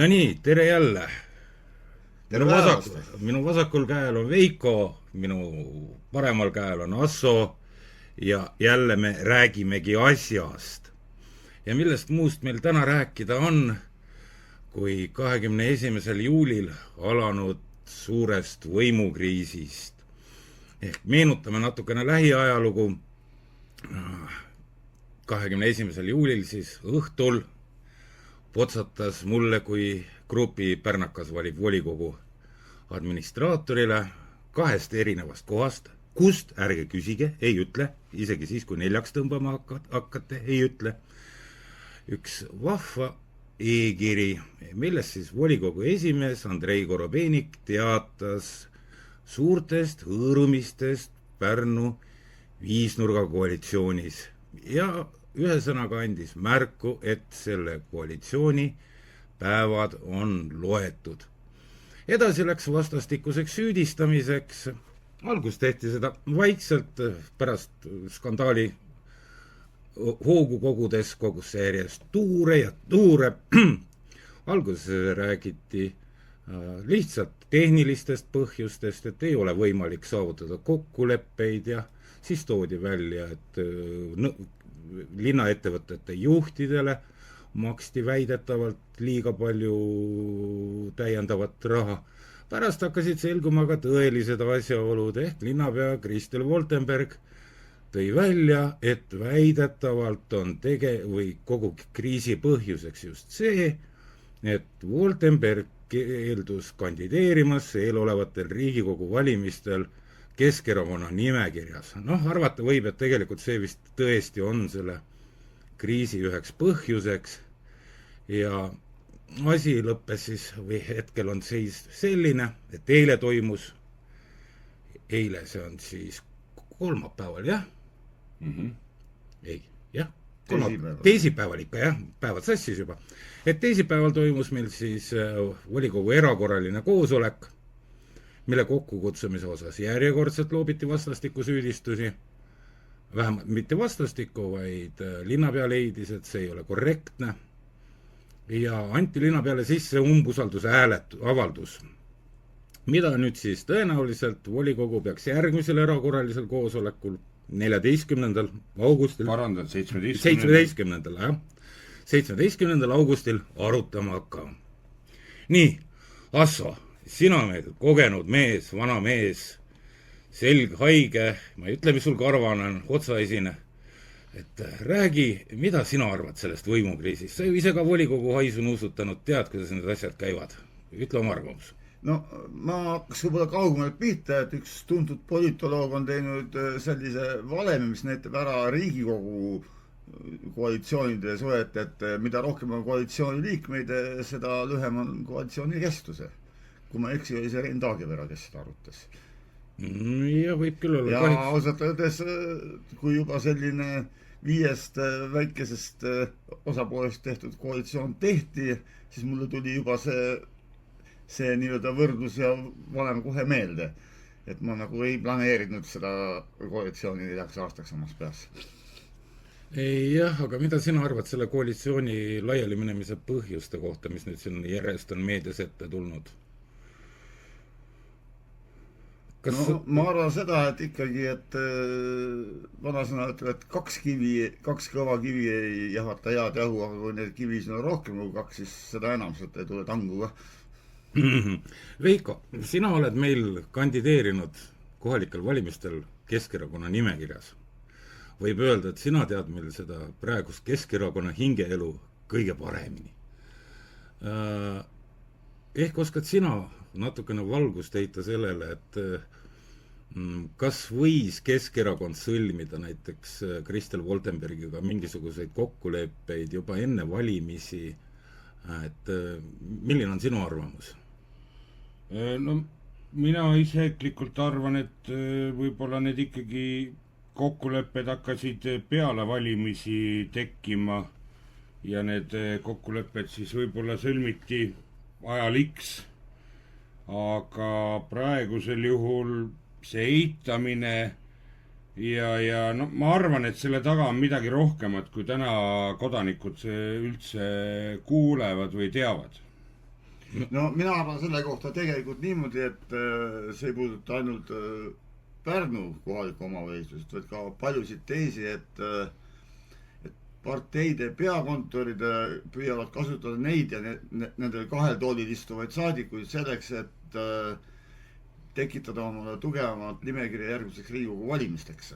No nii, tere jälle. Tere päevast! Minu vasakul käel on Veiko, minu paremal käel on Asso ja jälle me räägimegi asjast. Ja millest muust meil täna rääkida on, kui 21. juulil alanud suurest võimukriisist. Ehk meenutame natukene lähiajalugu. 21. juulil siis õhtul potsatas mulle kui grupi pärnakas valib volikogu administraatorile 2 erinevast kohast, kust, ärge küsige, ei ütle, isegi siis, kui 4 tõmbama hakkate, ei ütle, üks vahva e-kiri, millest siis volikogu esimees Andrei Korobeinik teatas suurtest hõõrumistest Pärnu viisnurga koalitsioonis ja ühesõnaga andis märku, et selle koalitsiooni päevad on loetud. Edasi läks vastastikuseks süüdistamiseks. Algus tehti seda vaikselt, pärast skandaali hoogu kogudes kogus see järjest tuure ja tuure. Alguses räägiti lihtsalt tehnilistest põhjustest, et ei ole võimalik saavutada kokkuleppeid ja siis toodi välja, et linnaettevõtete juhtidele maksti väidetavalt liiga palju täiendavat raha. Pärast hakkasid selguma ka tõelised asjaolud, ehk linnapea Kristel Woltenberg tõi välja, et väidetavalt on kogu kriisi põhjuseks just see, et Woltenberg keeldus kandideerimas eelolevatel Riigikogu valimistel Keskerakonna nimekirjas. Arvata võib, et tegelikult see vist tõesti on selle kriisi üheks põhjuseks ja asi lõppes siis, või hetkel on seis selline, et eile toimus, see on siis kolmapäeval, jah? Ei, jah? Teisipäeval ikka, jah, päevad sassis juba. Et teisipäeval toimus meil siis volikogu erakorraline koosolek, mille kokkukutsumise osas järjekordselt loobiti vastastikku süüdistusi, vähemalt mitte vastastikku, vaid linnapea leidis, et see ei ole korrektne ja anti linnapeale sisse umbusalduse avaldus, mida nüüd siis tõenäoliselt volikogu peaks järgmisel erakorralisel koosolekul 14. augustil 17. augustil arutama hakkama. Nii, Asso, sina meil kogenud mees, vana mees, selg haige, ma ei ütle, mis sul karvane on, otsaesine, et räägi, mida sina arvad sellest võimukriisist? Sa ju ise ka volikogu haisu nuusutanud, tead, kuidas need asjad käivad. Ütle oma arvamus. No ma hakkas võib-olla kaugemalt pihta, et üks tuntud politoloog on teinud sellise valemi, mis näitab ära Riigikogu koalitsioonide suhet, et mida rohkem on koalitsiooni liikmeid, seda lühem on koalitsiooni kestuse. Kui ma eksi, oli see Rein Taagevera, kes seda arutas. Ja võib küll olla. Ja ausalt öeldes, kui juba selline 5 väikesest osapoolest tehtud koalitsioon tehti, siis mulle tuli juba see nii-öelda võrdlus ja valem kohe meelde. Et ma nagu ei planeerinud seda koalitsiooni 4 aastaks omas peas. Jah, aga mida sina arvad selle koalitsiooni laiali minemise põhjuste kohta, mis nüüd siin järjest on meedias ette tulnud? Ma arvan seda, et ikkagi, et vanasõna ütleb, et 2 kõva kivi ei jahvata head jahu, aga kui need kivisid on rohkem kui 2, siis seda enam sealt ei tule tangu ka. Veiko, sina oled meil kandideerinud kohalikel valimistel Keskerakonna nimekirjas. Võib öelda, et sina tead meil seda praegust Keskerakonna hingeelu kõige paremini. Ehk oskad sina natukene valgust heita sellele, et kas võis Keskerakond sõlmida näiteks Kristel Woltenbergiga mingisuguseid kokkuleppeid juba enne valimisi, et milline on sinu arvamus? No mina isiklikult arvan, et võib-olla need ikkagi kokkulepped hakkasid peale valimisi tekkima ja need kokkulepped siis võib-olla sõlmiti ajal X, aga praegusel juhul see eitamine ja no ma arvan, et selle taga on midagi rohkemat, kui täna kodanikud üldse kuulevad või teavad. no mina arvan selle kohta tegelikult niimoodi, et see ei puuduta ainult Pärnu kohalikku omavalitsust, vaid ka paljusid teisi, et parteide peakontorid püüavad kasutada neid ja nendel kahel toolil istuvaid saadikuid selleks, et tekitada omale tugevamat nimekirja järgmiseks Riigikogu valimisteks.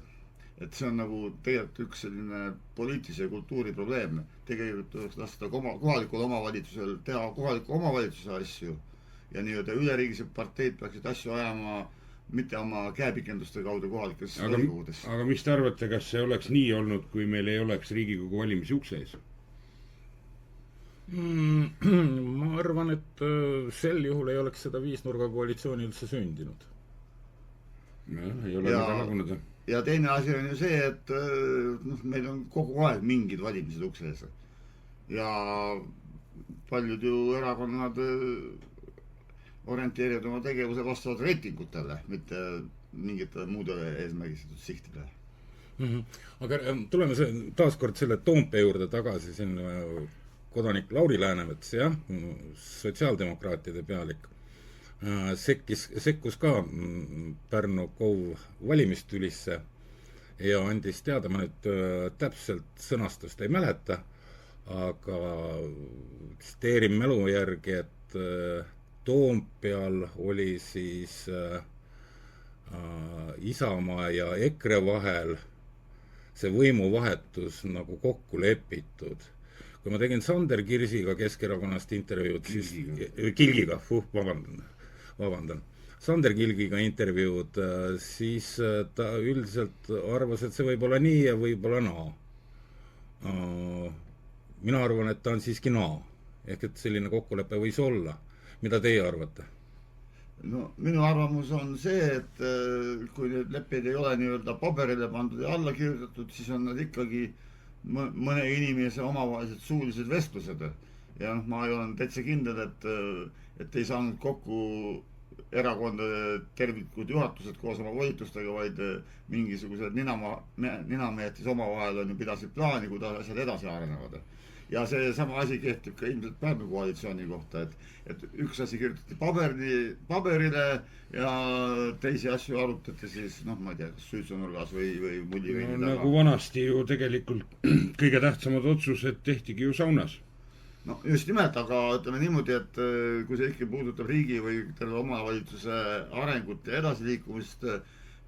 Et see on nagu tegelikult üks selline poliitilise kultuuri probleem. Tegelikult tuleks lasta kohalikul omavalitsusel teha kohaliku omavalitsuse asju ja nii-öelda üleriigilised parteid peaksid asju ajama mitte oma käepikenduste kaudu kohalikes volikogudes. Aga mis te arvate, kas see oleks nii olnud, kui meil ei oleks Riigikogu valimisi ukse ees? Ma arvan, et sel juhul ei oleks seda viisnurga koalitsiooni üldse sündinud. Ei ole väga laguneda. Ja teine asi on ju see, et meil on kogu aeg mingid valimised ukse ees. Ja paljud ju erakonnad orienteerivad oma tegevuse vastavalt reitingutele, mitte mingite muudele eesmärgistatud sihtidele. Aga tuleme taaskord selle Toompea juurde tagasi, siin kodanik Lauri Läänemets, jah, sotsiaaldemokraatide pealik, sekkus ka Pärnu KOV valimistülisse ja andis teada, ma nüüd täpselt sõnastust ei mäleta, aga tsiteerin mälu järgi, et Toompeal oli siis Isamaa ja EKRE vahel see võimuvahetus nagu kokku lepitud. Kui ma tegin Sander Kirsiga Keskerakonnast intervjuud, siis Kilgiga, vabandan. Sander Kilgiga intervjuud, siis ta üldiselt arvas, et see võib olla nii ja võib olla naa. Mina arvan, et ta on siiski naa. Ehk et selline kokkulepe võis olla. Mida teie arvate? No minu arvamus on see, et kui need lepped ei ole nii-öelda paberile pandud ja alla kirjutatud, siis on nad ikkagi mõne inimese omavahelised suulised vestlused. Ja ma olen täitsa kindel, et ei saanud kokku erakondade terviklikud juhatused koos oma volitustega, vaid mingisugused ninamehed siis omavahel on ju pidasid plaani, kuidas asjad edasi arenevad. Ja see sama asi kehtib ka ilmselt Pärnu koalitsiooni kohta, et üks asi kirjutati paberile ja teisi asju arutati siis, ma ei tea, kas suitsunurgas või mulliveini taga. Nagu vanasti ju tegelikult kõige tähtsamad otsused tehtigi ju saunas. No just nimelt, aga ütleme niimoodi, et kui see ikka puudutab riigi või terve omavalitsuse arengut ja edasiliikumist,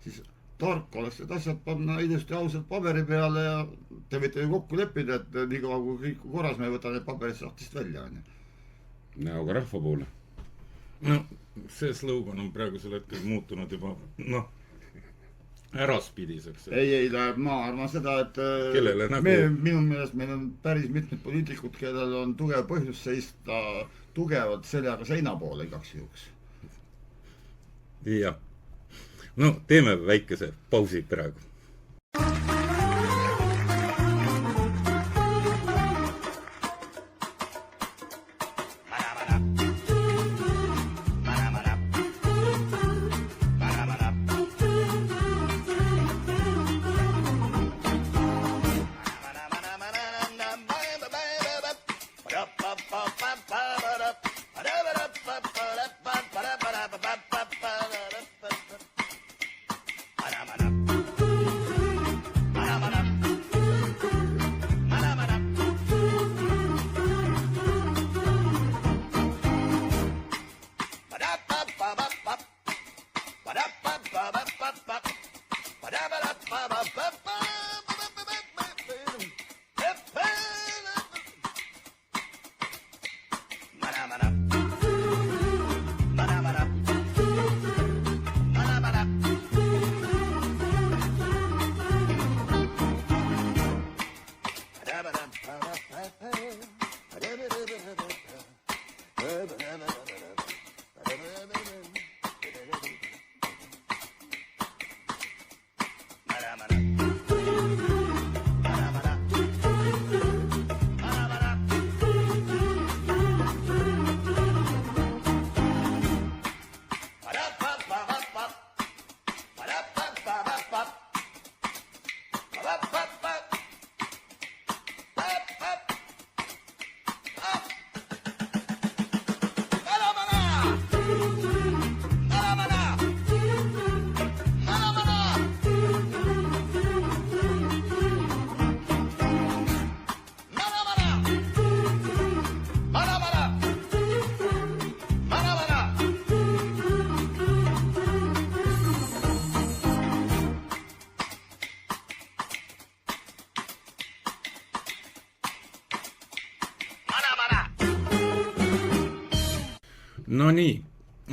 siis tark oleks need asjad panna ilusti ausalt paberi peale ja te võite ju kokku leppida, et nii kaua kui kõik korras, me ei võta need paberid sahtist välja. Näoga rahva poole. No, see slogan on praegusel hetkel muutunud juba, äraspidiseks. Ei, ma arvan seda, et minu meelest meil on päris mitmed poliitikud, kellel on tugev põhjus seista tugevad seljaga seina poole igaks juhuks. Jah. No, teeme väikese pausi praegu. no nii,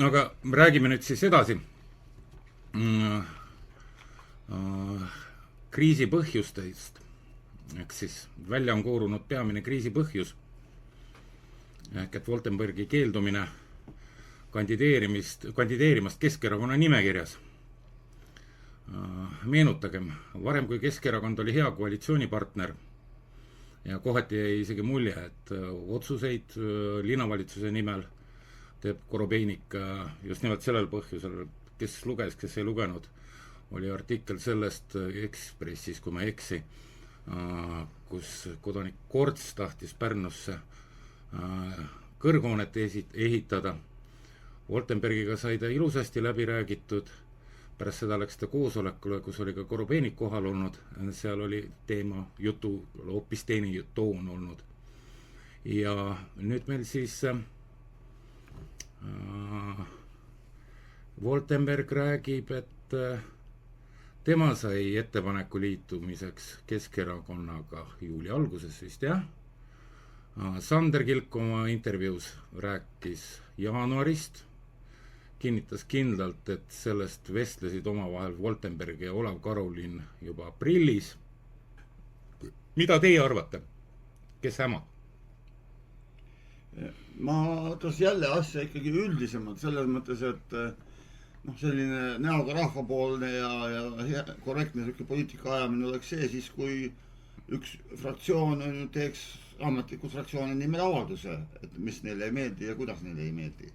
aga räägime nüüd siis edasi kriisi põhjustest. Ehk siis välja on koorunud peamine kriisi põhjus ehk et Woltenbergi keeldumine kandideerimast Keskerakonna nimekirjas. Meenutagem, varem kui Keskerakond oli hea koalitsioonipartner ja kohati jäi isegi mulje, et otsuseid linnavalitsuse nimel teeb Korobeinik just nimelt sellel põhjusel, kes luges, kes ei lugenud, oli artikkel sellest Ekspressis, kui ma ei eksi, kus kodanik Korts tahtis Pärnusse kõrghoonet ehitada. Woltenbergiga sai ta ilusasti läbi räägitud, pärast seda läks ta koosolekule, kus oli ka Korobeinik kohal olnud, seal oli teema jutu hoopis teine toon olnud. Ja nüüd meil siis Woltenberg räägib, et tema sai ettepaneku liitumiseks Keskerakonnaga juuli alguses vist, jah. Sander Kilk oma intervjuus rääkis jaanuarist, kinnitas kindlalt, et sellest vestlesid omavahel Woltenberg ja Olav Karolin juba aprillis. Mida teie arvate? Kes hämab? Ma tõs jälle asja ikkagi üldisemalt selles mõttes, et selline näoga rahvapoolne ja korrektne poliitika ajamine oleks see siis, kui üks fraktsioon teeks ametliku fraktsiooni nimel avalduse, et mis neile ei meeldi ja kuidas neile ei meeldi.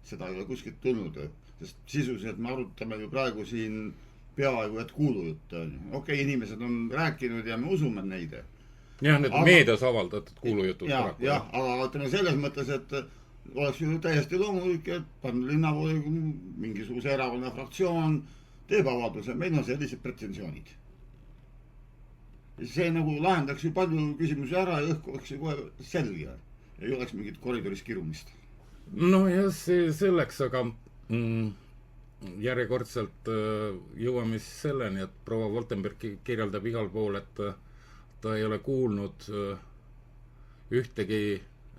Seda ei ole kuskilt tulnud, sest sisuliselt me arutame ju praegu siin peaaegu et kuulujutt. Okei, inimesed on rääkinud ja me usume neid. Jah, need meedias avaldatud kuulujutud. Jah, aga ütleme selles mõttes, et oleks ju täiesti loomulik, et Pärnu linnavolikogu mingisuguse erakonna fraktsioon teeb avalduse, meil on sellised pretensioonid. See nagu lahendaks ju palju küsimusi ära ja õhku oleks ju kohe selge. Ei oleks mingit koridoris kirumist. No jah, see selleks, aga järjekordselt jõuame siis selleni, et proua Woltenberg kirjeldab igal pool, et ta ei ole kuulnud ühtegi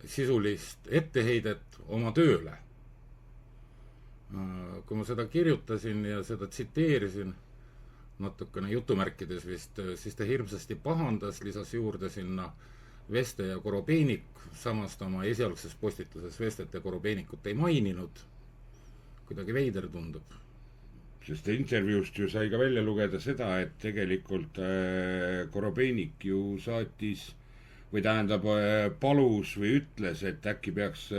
sisulist etteheidet oma tööle. Kui ma seda kirjutasin ja seda tsiteerisin natukene jutumärkides vist, siis ta hirmsasti pahandas, lisas juurde sinna Veste ja Korobeinik, samas ta oma esialgses postituses Vestet ja Korobeinikut ei maininud. Kuidagi veider tundub. Sest intervjuust ju sai ka välja lugeda seda, et tegelikult Korobeinik ju saatis või tähendab palus või ütles, et äkki peaks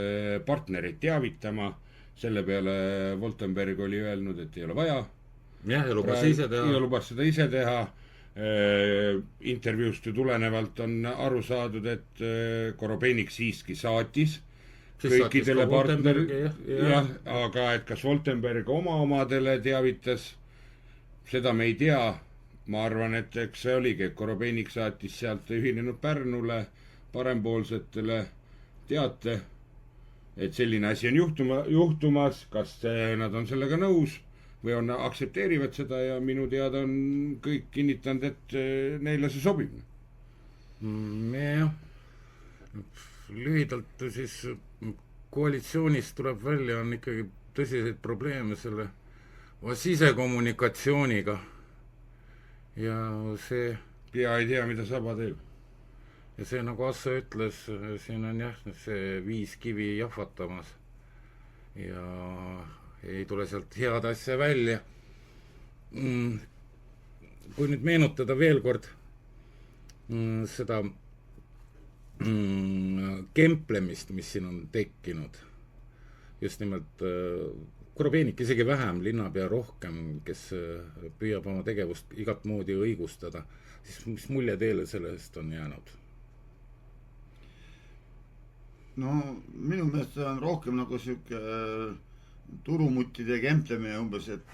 partnerit teavitama. Selle peale Woltenberg oli öelnud, et ei ole vaja. Ja lubas ise teha. Ja lubas seda ise teha. Intervjuust ju tulenevalt on aru saadud, et Korobeinik siiski saatis kõikidele partnerile, aga et kas Woltenberg omadele teavitas, seda me ei tea. Ma arvan, et eks see oligi, et Korobeinik saatis sealt ühinenud Pärnule parempoolsetele teate, et selline asi on juhtumas, kas nad on sellega nõus või on aktsepteerivad seda ja minu teada on kõik kinnitanud, et neile see sobib. Jah, lühidalt siis koalitsioonist tuleb välja, on ikkagi tõsiseid probleeme selle sisekommunikatsiooniga ja see pea ei tea, mida saba teeb. Ja see, nagu Assa ütles, siin on jah, see 5 kivi jahvatamas ja ei tule sealt head asja välja. Kui nüüd meenutada veel kord seda kemplemist, mis siin on tekkinud, just nimelt Korobeinik isegi vähem, linnapea rohkem, kes püüab oma tegevust igat moodi õigustada, siis mis mulje teile sellest on jäänud? No minu meelest on rohkem nagu siuke turumuttide kemplemine umbes, et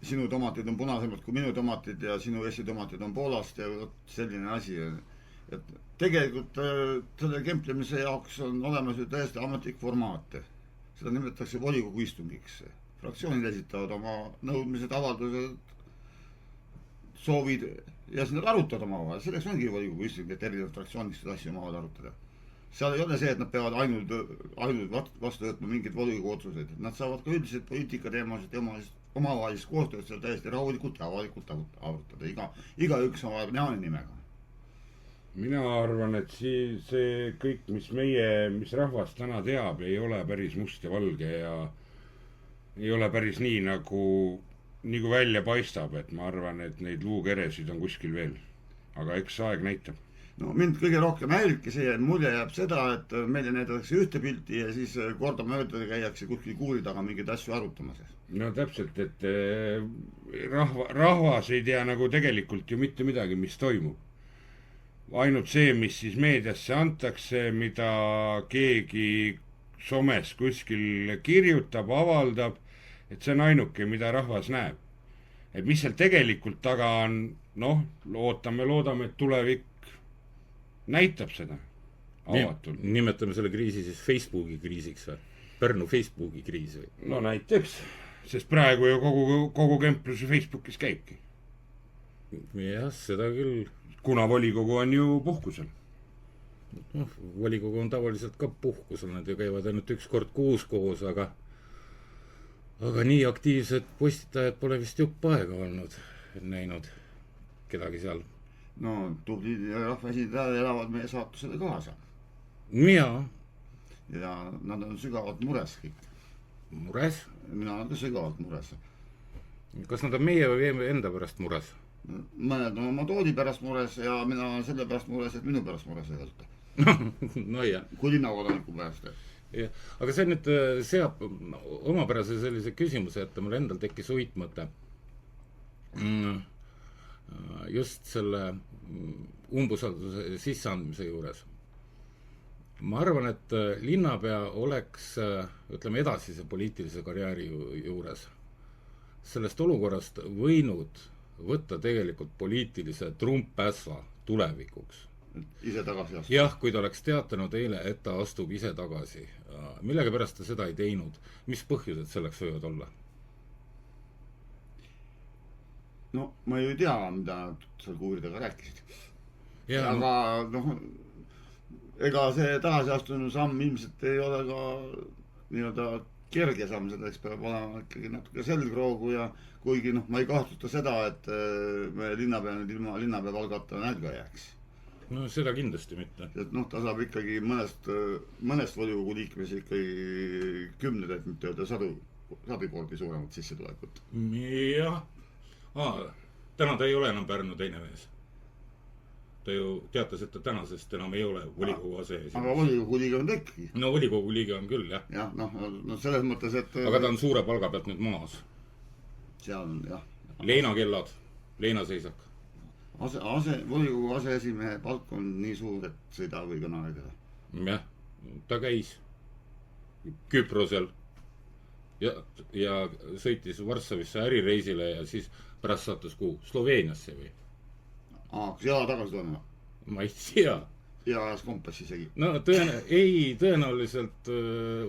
sinu tomatid on punasemad kui minu tomatid ja sinu vessitomatid on Poolast ja selline asi. Et tegelikult selle kemplemise jaoks on olemas ju täiesti ametlik formaat. Seda nimetatakse volikogu istungiks. Fraktsioonid esitavad oma nõudmised, avaldused, soovid ja siis nad arutavad omavahel. Selleks ongi volikogu istung, et erinevad fraktsioonid seda asja omavahel arutada. seal ei ole see, et nad peavad ainult vastu võtma mingeid volikogu otsuseid. Nad saavad ka üldiselt poliitika teemasid ja omavahelist koostööd seal täiesti rahulikult ja avalikult arutada. Igaüks oma nimega. Mina arvan, et see kõik, mis rahvas täna teab, ei ole päris must ja valge ja ei ole päris nii, nagu välja paistab, et ma arvan, et neid luukeresid on kuskil veel. Aga eks aeg näitab. No mind kõige rohkem häiribki see, et mulje jääb seda, et meile näidatakse ühte pilti ja siis kordamööda käiakse kuskil kuuli taga mingeid asju arutamas. No täpselt, et rahvas ei tea nagu tegelikult ju mitte midagi, mis toimub. Ainult see, mis siis meediasse antakse, mida keegi somes kuskil kirjutab, avaldab, et see on ainuke, mida rahvas näeb. Et mis seal tegelikult taga on, loodame, et tulevik näitab seda avatult. Nimetame selle kriisi siis Facebooki kriisiks või? Pärnu Facebooki kriis või? No näiteks, sest praegu ju kogu kemplus Facebookis käibki. Jah, seda küll. Kuna volikogu on ju puhkusel. Volikogu on tavaliselt ka puhkusel, nad ju käivad ainult üks kord kuus koos, aga nii aktiivsed postitajad pole vist jupp aega olnud, näinud kedagi seal. No tublid rahvaesindajad elavad meie saatusele kaasa. Jaa. Ja nad on sügavalt mures kõik. Mures? Mina olen ka sügavalt mures. Kas nad on meie või enda pärast mures? Mõned on oma toodi pärast mures ja mina olen selle pärast mures, et minu pärast mures ei olta. No jah. Kui linnakodaniku pärast. Ja, aga see nüüd seab omapärase sellise küsimuse, et mul endal tekkis uitmõte just selle umbusalduse sisseandmise juures. Ma arvan, et linnapea oleks, ütleme, edasise poliitilise karjääri juures sellest olukorrast võinud võtta tegelikult poliitilise trumpässa tulevikuks. Ise tagasi astuda. Jah, kui ta oleks teatanud eile, et ta astub ise tagasi. Millega pärast ta seda ei teinud? Mis põhjused selleks võivad olla? No, ma ju ei tea, mida nad seal kuuridega rääkisid. Ja, aga ega see tagasi astunud samm ilmselt ei ole ka nii-öelda kerge samm, selleks peab olema ikkagi natuke selgroogu ja kuigi ma ei kahtlusta seda, et me linnapea palgata nälga jääks. No seda kindlasti mitte. Et ta saab ikkagi mõnest volikogu liikmes ikkagi kümneid, et mitte öelda sadu kordi suuremat sissetulekut. Jah. Täna ta ei ole enam Pärnu teine mees. Ta ju teatas, et ta tänasest enam ei ole volikogu aseesimees. Aga volikogu liige on tekki. No volikogu liige on küll, jah. Jah, selles mõttes, et aga ta on suure palga pealt nüüd maas. Seal on, jah. Leina kellad, Leina seisak. Volikogu aseesimehe palk on nii suur, et sõida või kõnarega. Jah, ta käis Küprosel ja sõitis Varssavisse ärireisile ja siis pärast sattus kuhu? Sloveeniasse või? Kas jala tagasi toona? Ma ei tea. Ja ajas kompassi isegi. No tõenäoliselt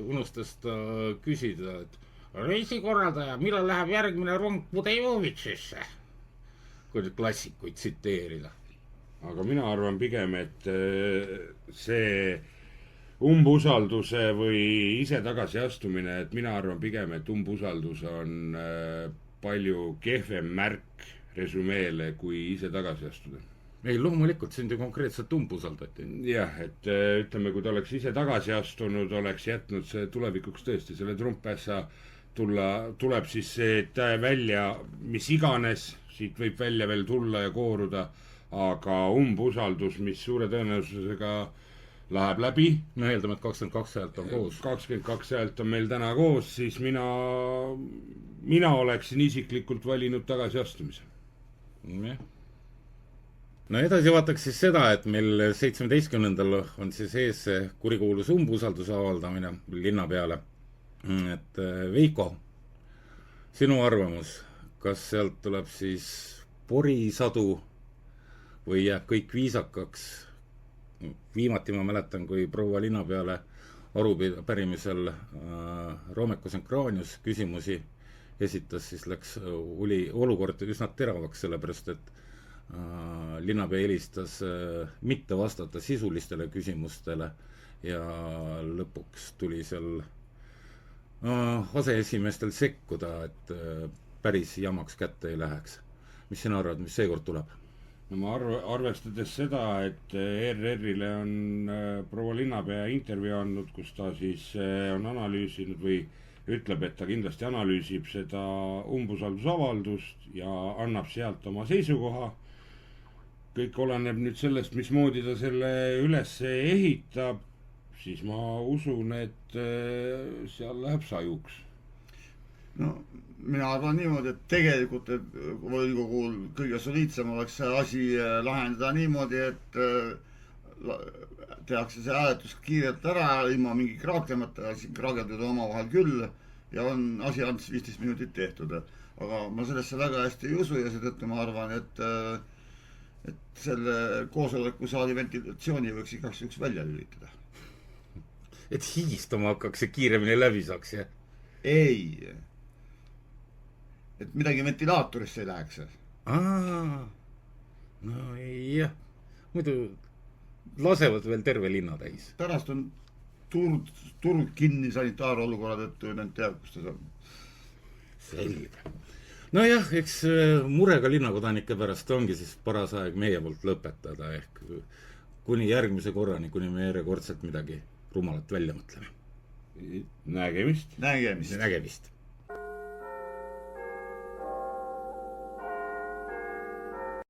unustas ta küsida, et reisikorraldaja, millal läheb järgmine rong Budejovitšisse? Kui klassikuid tsiteerida. Aga mina arvan pigem, et see umbusalduse või ise tagasi astumine, et mina arvan pigem, et umbusaldus on palju kehvem märk resümeele, kui ise tagasi astuda. Ei, loomulikult sind ju konkreetselt umbusaldati. Jah, et ütleme, kui ta oleks ise tagasi astunud, oleks jätnud see tulevikuks tõesti selle trumpässa tuleb siis see välja, mis iganes, siit võib välja veel tulla ja kooruda, aga umbusaldus, mis suure tõenäosusega läheb läbi. No eeldame, et 22 häält on koos. 22 häält on meil täna koos, siis mina oleksin isiklikult valinud tagasiastumise. No edasi vaataks siis seda, et meil 17. on siis ees kurikuulus umbusalduse avaldamine linna peale. Et Veiko, sinu arvamus, kas sealt tuleb siis porisadu või jääb kõik viisakaks? Viimati ma mäletan, kui proua linna peale arupärimisel Roomekos Enkraanius küsimusi esitas, siis läks olukord üsna teravaks, sellepärast et linnapea helistas mitte vastata sisulistele küsimustele ja lõpuks tuli seal aseesimeestel sekkuda, et päris jamaks kätte ei läheks. Mis sina arvad, mis seekord tuleb? No ma arvestades seda, et ERR-ile on proua linnapea intervjuu andnud, kus ta siis on analüüsinud või ütleb, et ta kindlasti analüüsib seda umbusaldusavaldust ja annab sealt oma seisukoha. Kõik oleneb nüüd sellest, mismoodi ta selle üles ehitab, siis ma usun, et seal läheb sajuks. No mina arvan niimoodi, et tegelikult volikogul kõige soliidsem oleks see asi lahendada niimoodi, et tehakse see hääletus kiirelt ära, ilma mingi kraaklemata, siin kraageldada omavahel küll ja on asi 15 minutit tehtud. Aga ma sellesse väga hästi ei usu ja seetõttu ma arvan, et selle koosolekusaali ventilatsiooni võiks igaks juhuks välja lülitada. Et higistama hakkaks ja kiiremini läbi saaks, jah? Ei. Et midagi ventilaatorisse ei läheks. No jah. Muidu lasevad veel terve linna täis. Pärast on turg kinni sanitaarolukorra tõttu ja need teab, kus ta on. Selge. No jah, eks murega linnakodanike pärast ongi siis paras aeg meie poolt lõpetada ehk kuni järgmise korrani, kuni me järjekordselt midagi rumalat välja mõtleme. Nägemist. Nägemist. Nägemist.